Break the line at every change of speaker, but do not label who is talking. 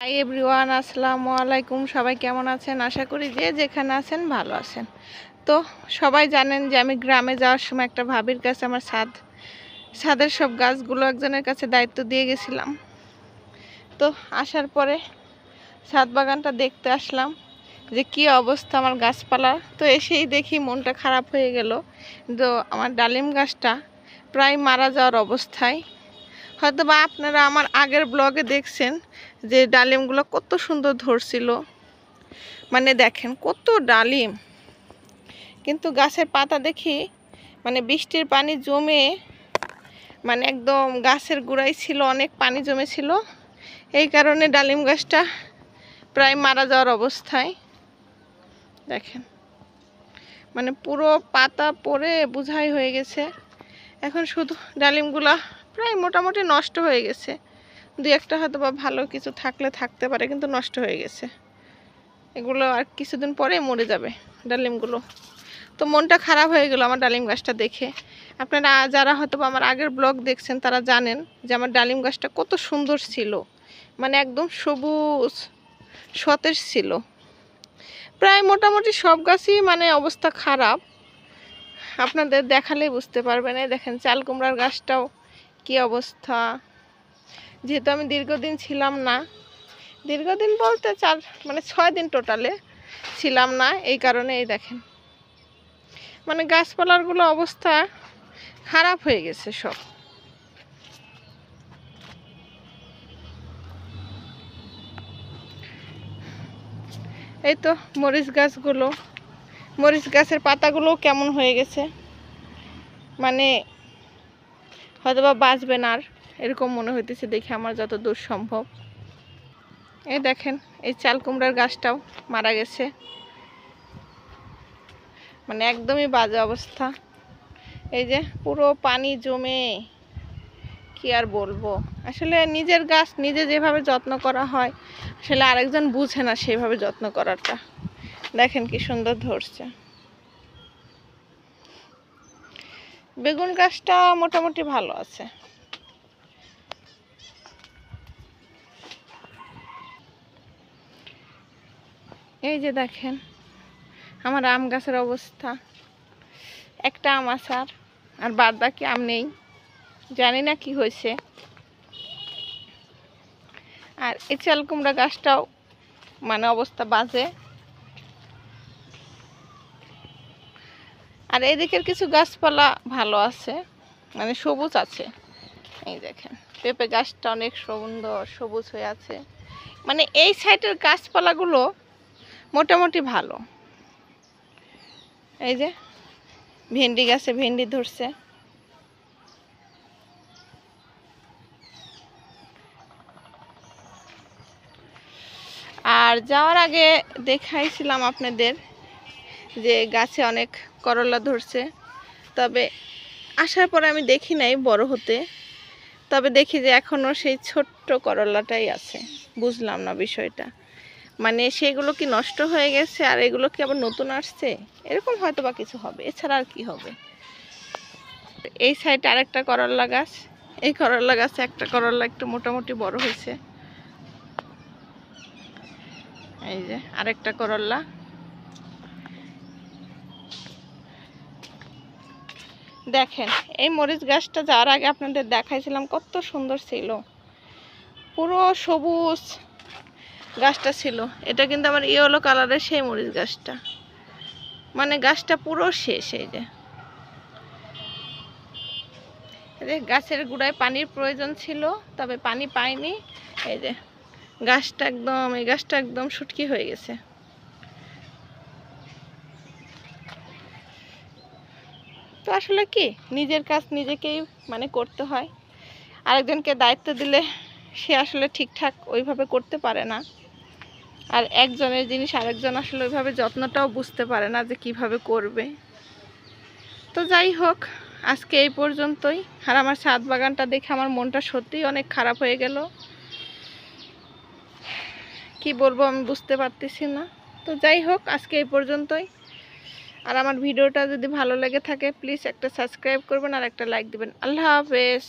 Hi everyone, আসসালামু আলাইকুম। সবাই কেমন আছেন? আশা করি যে যেখানে আছেন ভালো আছেন। তো সবাই জানেন যে আমি গ্রামে যাওয়ার সময় একটা ভাবির কাছে আমার ছাদের সব গাছগুলো একজনের কাছে দায়িত্ব দিয়ে গেছিলাম। তো আসার পরে ছাদ বাগানটা দেখতে আসলাম যে কি অবস্থা আমার গাছপালা। তো এসেই দেখি মনটা খারাপ হয়ে গেল। তো আমার ডালিম গাছটা প্রায় মারা যাওয়ার অবস্থায়। হয়তো বা আপনারা আমার আগের ব্লগে দেখছেন যে ডালিমগুলো কত সুন্দর ধরছিল, মানে দেখেন কত ডালিম। কিন্তু গাছের পাতা দেখি মানে বৃষ্টির পানি জমে মানে একদম গাছের গোড়ায় ছিল, অনেক পানি জমেছিল, এই কারণে ডালিম গাছটা প্রায় মারা যাওয়ার অবস্থায়। দেখেন মানে পুরো পাতা পড়ে বোঝাই হয়ে গেছে। এখন শুধু ডালিমগুলা প্রায় মোটামুটি নষ্ট হয়ে গেছে। দুই একটা হয়তো বা ভালো কিছু থাকলে থাকতে পারে, কিন্তু নষ্ট হয়ে গেছে। এগুলো আর কিছুদিন পরে মরে যাবে ডালিমগুলো। তো মনটা খারাপ হয়ে গেল আমার ডালিম গাছটা দেখে। আপনারা যারা হয়তো বা আমার আগের ব্লগ দেখছেন তারা জানেন যে আমার ডালিম গাছটা কত সুন্দর ছিল, মানে একদম সবুজ সতেজ ছিল। প্রায় মোটামুটি সব গাছই মানে অবস্থা খারাপ, আপনাদের দেখালেই বুঝতে পারবেন। এই দেখেন চাল কুমড়ার গাছটাও কি অবস্থা। যেহেতু আমি দীর্ঘদিন ছিলাম না, দীর্ঘদিন বলতে 6 দিন টোটালে ছিলাম না, এই কারণে এই দেখেন মানে গাছপালারগুলো অবস্থা খারাপ হয়ে গেছে সব। এই তো মরিচ গাছগুলো, মরিচ গাছের পাতাগুলো কেমন হয়ে গেছে, মানে হয়তো বা বাঁচবে না আর, এরকম মনে হইতেছে দেখে আমার যত দূর সম্ভব। এই দেখেন এই চাল কুমড়ার গাছটাও মারা গেছে, মানে একদমই বাজে অবস্থা। এই যে পুরো পানি জমে কি আর বলবো। আসলে নিজের গাছ নিজে যেভাবে যত্ন করা হয় আসলে আরেকজন বুঝে না সেভাবে যত্ন করাটা। দেখেন কি সুন্দর ধরছে। বেগুন গাছটা মোটামুটি ভালো আছে। এই যে দেখেন আমার আম গাছের অবস্থা, একটা আম আছে আর বাদ বাকি আম নেই, জানি না কি হয়েছে। আর এই চাল কুমড়া গাছটাও মানে অবস্থা বাজে। আর এদিকের কিছু গাছপালা ভালো আছে, মানে সবুজ আছে। এই দেখেন পেঁপে গাছটা অনেক সুন্দর সবুজ হয়ে আছে। মানে এই সাইডের গাছপালাগুলো মোটামুটি ভালো। এই যে ভেন্ডি গাছে ভেন্ডি ধরছে। আর যাওয়ার আগে দেখাইছিলাম আপনাদের যে গাছে অনেক করলা ধরছে, তবে আসার পরে আমি দেখি নাই বড় হতে, তবে দেখি যে এখনও সেই ছোট্ট করলাটাই আছে। বুঝলাম না বিষয়টা, মানে সেগুলো কি নষ্ট হয়ে গেছে আর এগুলো কি আবার নতুন আসছে, এরকম হয়তো বা কিছু হবে, এছাড়া আর কি হবে। এই সাইডে আরেকটা করলা গাছ, এই করলা গাছে একটা করলা একটু মোটামুটি বড় হয়েছে। এই যে আরেকটা করলা। দেখেন এই মরিচ গাছটা যাওয়ার আগে আপনাদের দেখাইছিলাম কত সুন্দর ছিল, পুরো সবুজ গাছটা ছিল। এটা কিন্তু আমার ইয়েলো কালারের সেই মরিচ গাছটা, মানে গাছটা পুরো শেষ। এই যে গাছের গোড়ায় পানির প্রয়োজন ছিল, তবে পানি পাইনি। এই যে গাছটা একদম, এই গাছটা একদম শুটকি হয়ে গেছে। তো আসলে কি নিজের কাজ নিজেকেই মানে করতে হয়, আরেকজনকে দায়িত্ব দিলে সে আসলে ঠিকঠাক ওইভাবে করতে পারে না। আর একজনের জিনিস আরেকজন আসলে ওইভাবে যত্নটাও বুঝতে পারে না যে কিভাবে করবে। তো যাই হোক আজকে এই পর্যন্তই। আর আমার ছাদ বাগানটা দেখে আমার মনটা সত্যিই অনেক খারাপ হয়ে গেল, কি বলবো আমি বুঝতে পারতেছি না। তো যাই হোক আজকে এই পর্যন্তই। আর আমার ভিডিওটা যদি ভালো লেগে থাকে প্লিজ একটা সাবস্ক্রাইব করবেন আর একটা লাইক দিবেন। আল্লাহ হাফেজ।